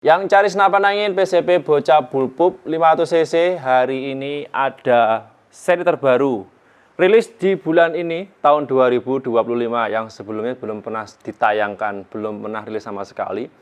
Yang cari senapan angin PCP Bocah Bullpup 500 cc hari ini ada seri terbaru. Rilis di bulan ini tahun 2025 yang sebelumnya belum pernah ditayangkan, belum pernah rilis sama sekali.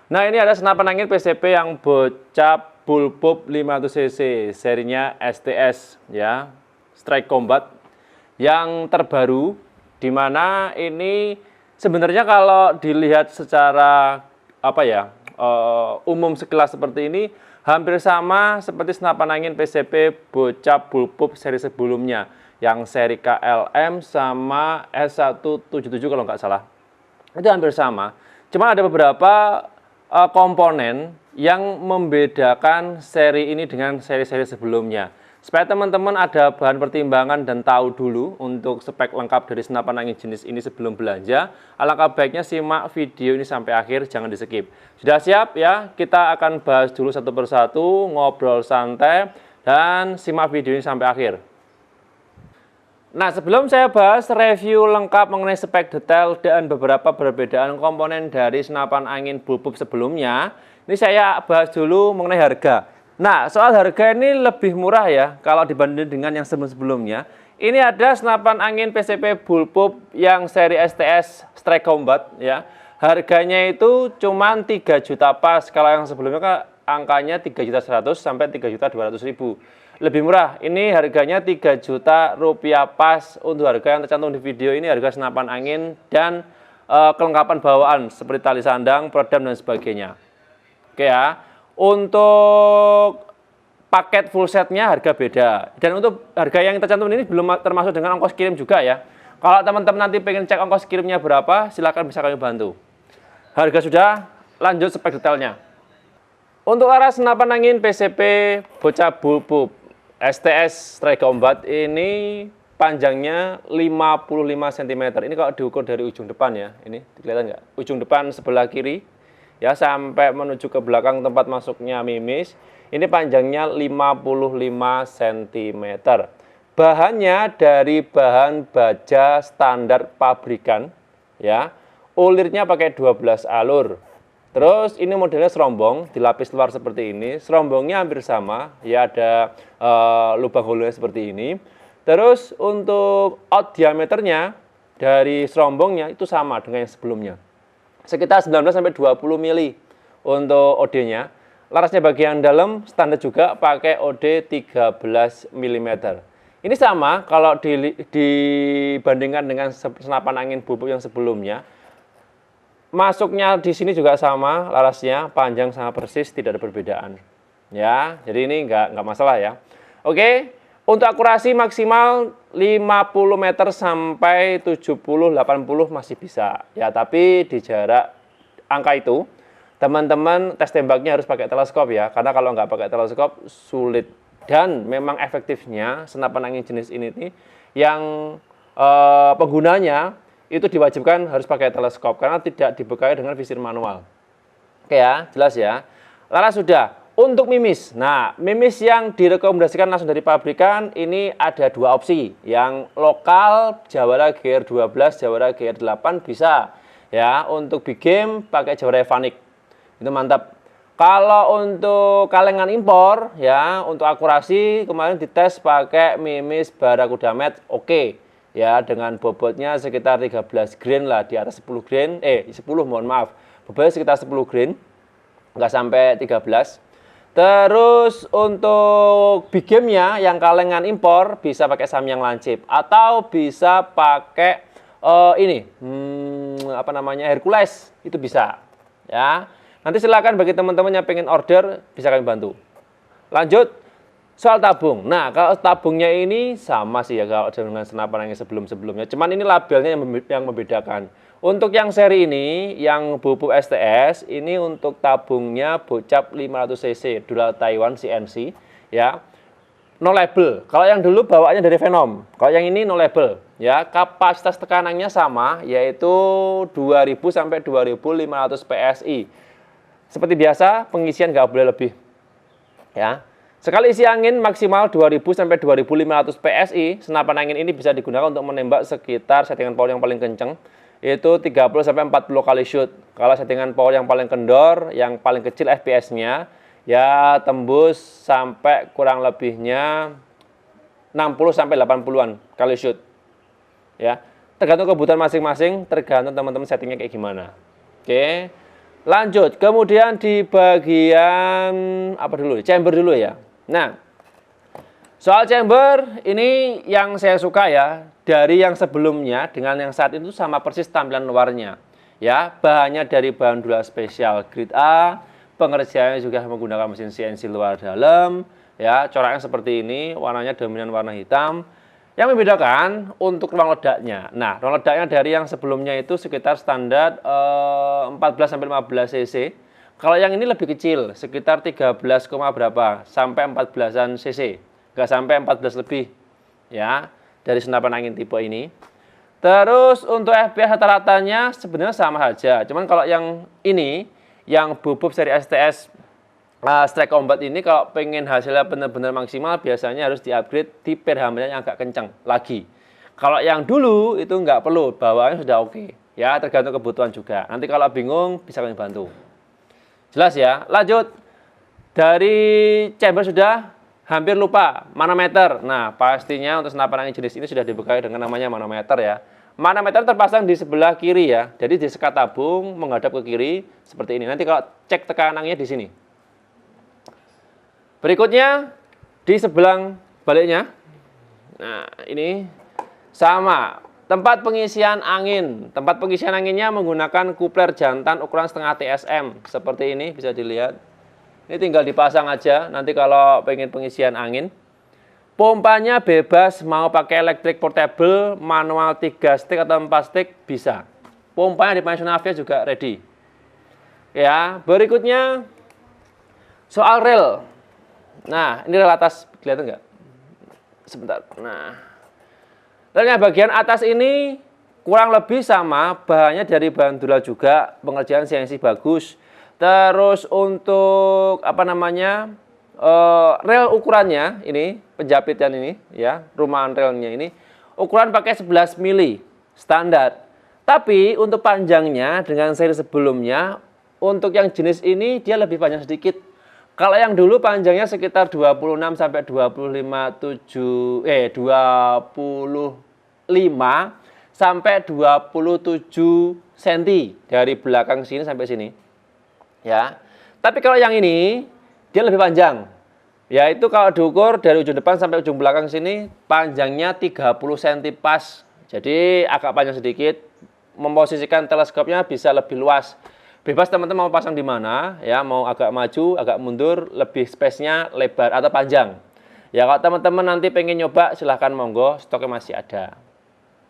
Nah, ini ada senapan angin PCP yang Bocah Bullpup 500 cc, serinya STS ya, Strike Combat yang terbaru, di mana ini sebenarnya kalau dilihat secara umum sekilas seperti ini hampir sama seperti senapan angin PCP Bocah Bullpup seri sebelumnya yang seri KLM sama S177 kalau nggak salah, itu hampir sama, cuma ada beberapa komponen yang membedakan seri ini dengan seri-seri sebelumnya. Supaya teman-teman ada bahan pertimbangan dan tahu dulu untuk spek lengkap dari senapan angin jenis ini sebelum belanja, alangkah baiknya simak video ini sampai akhir, jangan di skip. Sudah siap ya? Kita akan bahas dulu satu persatu, ngobrol santai, dan simak video ini sampai akhir. Nah, sebelum saya bahas review lengkap mengenai spek detail dan beberapa perbedaan komponen dari senapan angin Bullpup sebelumnya, ini saya bahas dulu mengenai harga. Nah, soal harga ini lebih murah ya kalau dibanding dengan yang sebelum-sebelumnya. Ini ada senapan angin PCP Bullpup yang seri STS Strike Combat ya. Harganya itu cuma 3 juta pas. Kalau yang sebelumnya kan angkanya 3.100.000 sampai 3.200.000. Lebih murah. Ini harganya 3 juta rupiah pas. Untuk harga yang tercantum di video ini harga senapan angin dan kelengkapan bawaan seperti tali sandang, peredam dan sebagainya. Oke ya. Untuk paket full setnya harga beda. Dan untuk harga yang tercantum ini belum termasuk dengan ongkos kirim juga ya. Kalau teman-teman nanti pengen cek ongkos kirimnya berapa, silahkan bisa kami bantu. Harga sudah, lanjut spek detailnya. Untuk arah senapan angin PCP Bocah Bullpup STS Strike Combat ini panjangnya 55 cm. Ini kalau diukur dari ujung depan ya. Ini kelihatan nggak? Ujung depan sebelah kiri ya sampai menuju ke belakang tempat masuknya mimis, ini panjangnya 55 cm. Bahannya dari bahan baja standar pabrikan ya. Ulirnya pakai 12 alur. Terus ini modelnya serombong, dilapis luar seperti ini. Serombongnya hampir sama, ya ada lubang holonya seperti ini. Terus untuk out diameternya dari serombongnya itu sama dengan yang sebelumnya, sekitar 19-20 mili untuk OD-nya. Larasnya bagian dalam standar juga pakai OD 13 mm. Ini sama kalau dibandingkan dengan senapan angin Bullpup yang sebelumnya. Masuknya di sini juga sama, larasnya panjang sama persis, tidak ada perbedaan. Ya, jadi ini nggak masalah ya. Oke, untuk akurasi maksimal 50 meter sampai 70-80 masih bisa. Ya, tapi di jarak angka itu, teman-teman tes tembaknya harus pakai teleskop ya. Karena kalau nggak pakai teleskop, sulit. Dan memang efektifnya senapan angin jenis ini nih, yang penggunanya itu diwajibkan harus pakai teleskop karena tidak dibekali dengan visir manual. Oke ya, jelas ya. Laras sudah. Untuk mimis, nah mimis yang direkomendasikan langsung dari pabrikan ini ada dua opsi. Yang lokal Jawara GR12, Jawara GR8 bisa ya. Untuk big game pakai Jawara Evanik, itu mantap. Kalau untuk kalengan impor ya, untuk akurasi kemarin dites pakai mimis Barakuda Med, oke. Ya, dengan bobotnya sekitar 13 grain lah, di atas 10 grain, 10 mohon maaf. Bobotnya sekitar 10 grain, nggak sampai 13. Terus untuk big game-nya yang kalengan impor bisa pakai Samyang lancip atau bisa pakai Hercules, itu bisa. Ya. Nanti silakan bagi teman-teman yang pengen order bisa kami bantu. Lanjut soal tabung. Nah, kalau tabungnya ini sama sih ya kalau dengan senapan angin sebelum-sebelumnya. Cuman ini labelnya yang membedakan. Untuk yang seri ini, yang Bullpup STS, ini untuk tabungnya Bocah 500 cc, Dual Taiwan CNC, ya. No label. Kalau yang dulu bawaannya dari Venom. Kalau yang ini no label, ya. Kapasitas tekanannya sama, yaitu 2000 sampai 2500 PSI. Seperti biasa, pengisian nggak boleh lebih, ya. Sekali isi angin maksimal 2000 sampai 2500 PSI, senapan angin ini bisa digunakan untuk menembak sekitar settingan power yang paling kencang. itu 30 sampai 40 kali shoot. Kalau settingan power yang paling kendor, yang paling kecil FPS-nya ya tembus sampai kurang lebihnya 60 sampai 80-an kali shoot. Ya. Tergantung kebutuhan masing-masing, tergantung teman-teman settingnya kayak gimana. Oke. Lanjut, kemudian di bagian apa dulu? Chamber dulu ya. Nah, soal chamber ini yang saya suka ya, dari yang sebelumnya dengan yang saat itu sama persis tampilan luarnya. Ya, bahannya dari bahan dua spesial grade A, pengerjaannya juga menggunakan mesin CNC luar dalam, ya, coraknya seperti ini, warnanya dominan warna hitam. Yang membedakan untuk ruang ledaknya. Nah, ruang ledaknya dari yang sebelumnya itu sekitar standar 14 sampai 15 cc. Kalau yang ini lebih kecil, sekitar 13, berapa sampai 14-an cc. Nggak sampai 14 lebih. Ya, dari senapan angin tipe ini. Terus untuk FPS rata-ratanya sebenarnya sama saja. Cuman kalau yang ini, yang bubub seri STS Strike Combat ini kalau pengen hasilnya benar-benar maksimal biasanya harus di-upgrade di hammernya yang agak kencang lagi. Kalau yang dulu itu nggak perlu, bawaannya sudah oke. Ya, tergantung kebutuhan juga. Nanti kalau bingung bisa kami bantu. Jelas ya? Lanjut. Dari chamber sudah hampir lupa manometer. Nah, pastinya untuk senapan angin jenis ini sudah dibekali dengan namanya manometer ya. Manometer terpasang di sebelah kiri ya. Jadi di sekat tabung menghadap ke kiri seperti ini. Nanti kalau cek tekanannya di sini. Berikutnya di sebelah baliknya. Nah, ini sama. Tempat pengisian angin. Tempat pengisian anginnya menggunakan kupler jantan ukuran setengah TSM. Seperti ini bisa dilihat. Ini tinggal dipasang aja nanti kalau pengen pengisian angin. Pompanya bebas mau pakai electric portable, manual 3 stick atau 4 stick bisa. Pompanya di Panasonic juga ready. Ya, berikutnya soal rel. Nah, ini rel atas, kelihatan nggak? Sebentar. Nah, relnya bagian atas ini kurang lebih sama, bahannya dari bahan dura juga, pengerjaan CNC bagus. Terus untuk apa namanya, rel ukurannya ini, penjapitan ini, ya, rumahan relnya ini, ukuran pakai 11 mili standar. Tapi untuk panjangnya dengan seri sebelumnya, untuk yang jenis ini dia lebih panjang sedikit. Kalau yang dulu panjangnya sekitar 26 sampai 25 sampai 27 cm dari belakang sini sampai sini. Ya. Tapi kalau yang ini dia lebih panjang. Yaitu kalau diukur dari ujung depan sampai ujung belakang sini panjangnya 30 cm pas. Jadi agak panjang sedikit. Memposisikan teleskopnya bisa lebih luas. Bebas teman-teman mau pasang di mana, ya, mau agak maju, agak mundur, lebih space-nya lebar atau panjang. Ya, kalau teman-teman nanti pengen nyoba, silahkan monggo, stoknya masih ada.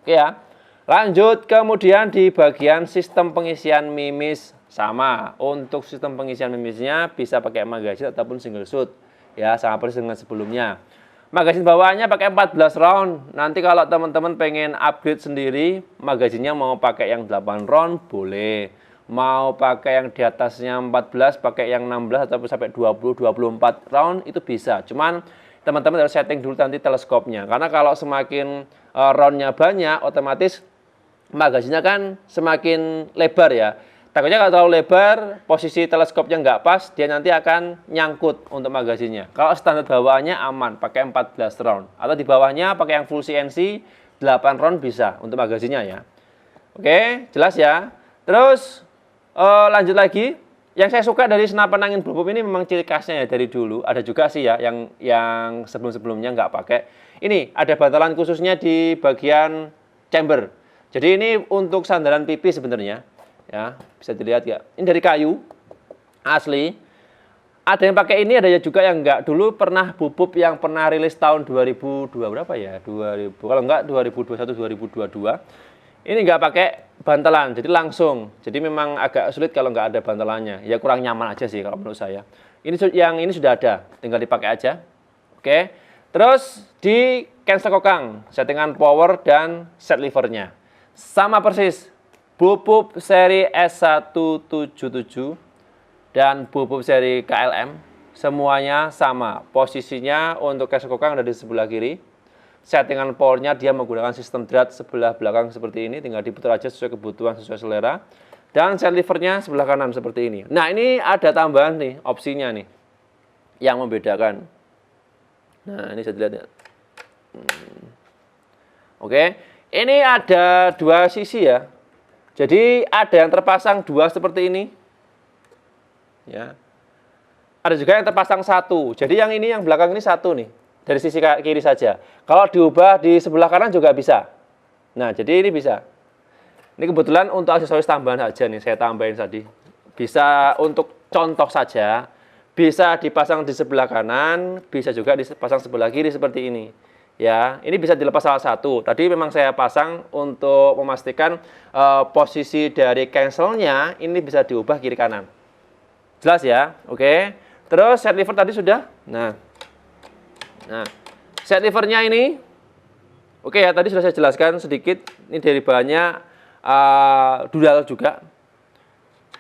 Oke ya. Lanjut, kemudian di bagian sistem pengisian mimis sama. Untuk sistem pengisian mimisnya bisa pakai magazine ataupun single shoot. Ya, sama persis dengan sebelumnya. Magazine bawaannya pakai 14 round. Nanti kalau teman-teman pengen upgrade sendiri, magazinnya mau pakai yang 8 round, boleh. Mau pakai yang di atasnya 14, pakai yang 16 atau sampai 20, 24 round itu bisa. Cuman teman-teman harus setting dulu nanti teleskopnya. Karena kalau semakin roundnya banyak, otomatis magazinnya kan semakin lebar ya. Takutnya kalau terlalu lebar, posisi teleskopnya nggak pas, dia nanti akan nyangkut untuk magazinnya. Kalau standar bawaannya aman, pakai 14 round. Atau di bawahnya pakai yang full CNC, 8 round bisa untuk magazinnya ya. Oke, jelas ya. Terus lanjut lagi, yang saya suka dari senapan angin bubub ini memang ciri khasnya ya dari dulu. Ada juga sih ya yang sebelum-sebelumnya nggak pakai. Ini ada bantalan khususnya di bagian chamber. Jadi ini untuk sandaran pipi sebenarnya. Ya, bisa dilihat ya. Ini dari kayu asli. Ada yang pakai ini, ada juga yang enggak. Dulu pernah bubub yang pernah rilis tahun 2002 berapa ya? 2000. Kalau enggak 2021 2022. Ini nggak pakai bantalan, jadi langsung. Jadi memang agak sulit kalau nggak ada bantalannya. Ya kurang nyaman aja sih kalau menurut saya. Yang ini sudah ada, tinggal dipakai aja. Oke. Terus di cancel kokang, settingan power dan set levernya. Sama persis. Bubub seri S177 dan bubub seri KLM. Semuanya sama. Posisinya untuk cancel kokang ada di sebelah kiri. Settingan powernya dia menggunakan sistem drat sebelah belakang seperti ini, tinggal diputar aja sesuai kebutuhan, sesuai selera. Dan set levernya sebelah kanan seperti ini. Nah, ini ada tambahan nih, opsinya nih, yang membedakan. Nah, ini bisa dilihat ya. Oke, ini ada dua sisi ya. Jadi ada yang terpasang dua seperti ini. Ya. Ada juga yang terpasang satu. Jadi yang ini yang belakang ini satu nih. Dari sisi kiri saja. Kalau diubah di sebelah kanan juga bisa. Nah, jadi ini bisa. Ini kebetulan untuk aksesoris tambahan saja nih, saya tambahin tadi. Bisa untuk contoh saja, bisa dipasang di sebelah kanan, bisa juga dipasang sebelah kiri seperti ini. Ya, ini bisa dilepas salah satu. Tadi memang saya pasang untuk memastikan posisi dari cancelnya ini bisa diubah kiri kanan. Jelas ya? Oke. Terus set lever tadi sudah. Nah, set levernya ini, oke ya, tadi sudah saya jelaskan sedikit. Ini dari bahannya dual juga.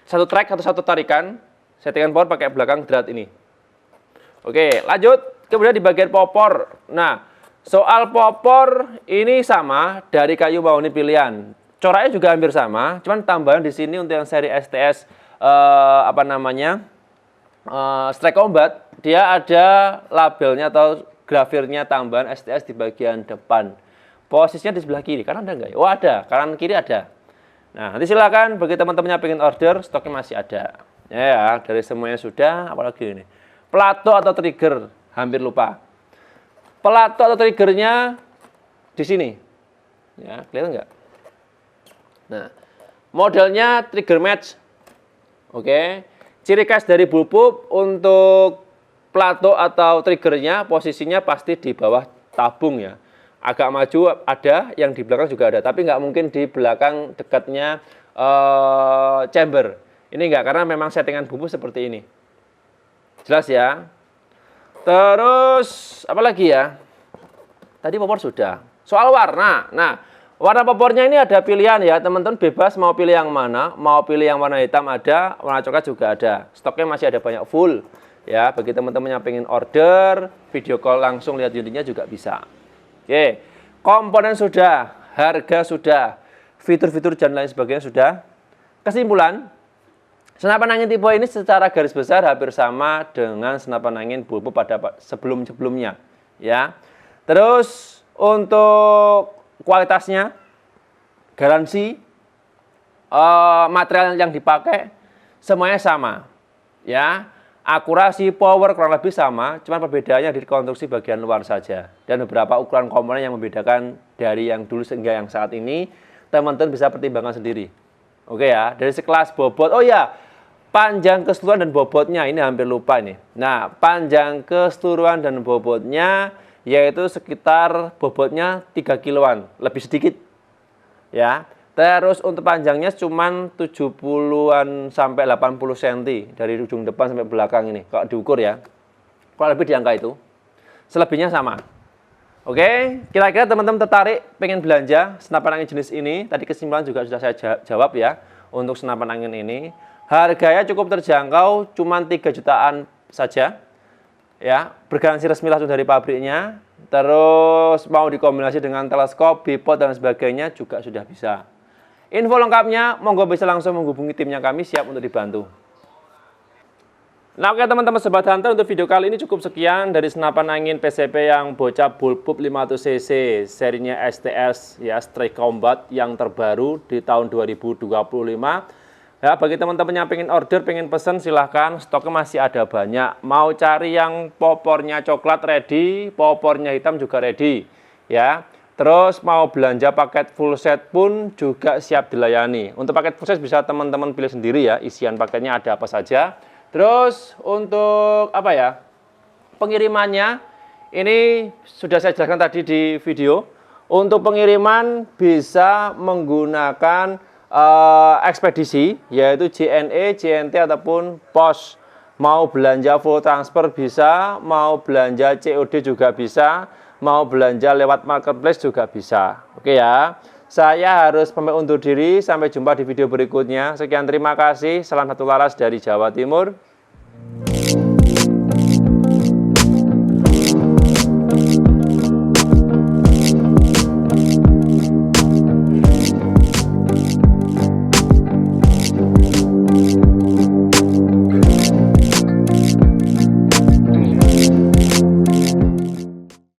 Satu track atau satu tarikan. Settingan power pakai belakang drat ini. Oke, lanjut. Kemudian di bagian popor. Nah, soal popor ini sama dari kayu mahoni pilihan. Coraknya juga hampir sama, cuman tambahan di sini untuk yang seri STS Strike Combat, dia ada labelnya atau grafirnya tambahan STS di bagian depan. Posisinya di sebelah kiri, kanan ada nggak ya? Oh ada, kanan kiri ada. Nah, nanti silakan bagi teman-teman yang pengen order, stoknya masih ada. Ya, dari semuanya sudah, apalagi ini. Plato atau trigger, hampir lupa. Plato atau triggernya di sini. Ya, kelihatan nggak? Nah, modelnya trigger match. Oke. Ciri khas dari bullpup untuk plato atau triggernya posisinya pasti di bawah tabung ya. Agak maju ada, yang di belakang juga ada, tapi nggak mungkin di belakang dekatnya chamber. Ini nggak, karena memang settingan bullpup seperti ini. Jelas ya. Terus apa lagi ya? Tadi popor sudah. Soal warna. Nah, warna popornya ini ada pilihan ya, teman-teman bebas mau pilih yang mana. Mau pilih yang warna hitam ada, warna coklat juga ada. Stoknya masih ada banyak full. Ya, bagi teman-teman yang pengen order, video call langsung lihat unitnya juga bisa. Oke, komponen sudah, harga sudah, fitur-fitur dan lain sebagainya sudah. Kesimpulan, senapan angin tipe ini secara garis besar hampir sama dengan senapan angin bullpup pada sebelum-sebelumnya. Ya, terus untuk kualitasnya, garansi, material yang dipakai semuanya sama, ya. Akurasi, power kurang lebih sama, cuma perbedaannya di konstruksi bagian luar saja. Dan beberapa ukuran komponen yang membedakan dari yang dulu sehingga yang saat ini, teman-teman bisa pertimbangkan sendiri. Oke ya, dari sekelas bobot, oh ya, panjang keseluruhan dan bobotnya, ini hampir lupa nih. Nah, panjang keseluruhan dan bobotnya, yaitu sekitar bobotnya 3 kiloan, lebih sedikit. Ya. Terus untuk panjangnya cuma 70-an sampai 80 cm dari ujung depan sampai belakang ini. Kalau diukur ya. Kurang lebih di angka itu. Selebihnya sama. Oke, kira-kira teman-teman tertarik pengen belanja senapan angin jenis ini? Tadi kesimpulan juga sudah saya jawab ya untuk senapan angin ini. Harganya cukup terjangkau, cuma 3 jutaan saja. Ya, bergaransi resmi langsung dari pabriknya. Terus mau dikombinasi dengan teleskop, bipod dan sebagainya juga sudah bisa. Info lengkapnya monggo bisa langsung menghubungi timnya, kami siap untuk dibantu. Nah, oke teman-teman sobat hunter, untuk video kali ini cukup sekian dari senapan angin PCP yang bocah bullpup 500 cc serinya STS ya, Strike Combat yang terbaru di tahun 2025. Ya, bagi teman-teman yang pengen order, pengen pesen, silahkan, stoknya masih ada banyak. Mau cari yang popornya coklat ready, popornya hitam juga ready. Ya, terus mau belanja paket full set pun juga siap dilayani. Untuk paket full set bisa teman-teman pilih sendiri ya, isian paketnya ada apa saja. Terus untuk apa ya, pengirimannya, ini sudah saya jelaskan tadi di video. Untuk pengiriman bisa menggunakan ekspedisi, yaitu JNE, JNT ataupun pos. Mau belanja full transfer bisa, mau belanja COD juga bisa, mau belanja lewat marketplace juga bisa. Oke ya, saya harus pamit undur diri, sampai jumpa di video berikutnya. Sekian, terima kasih, salam satu laras dari Jawa Timur.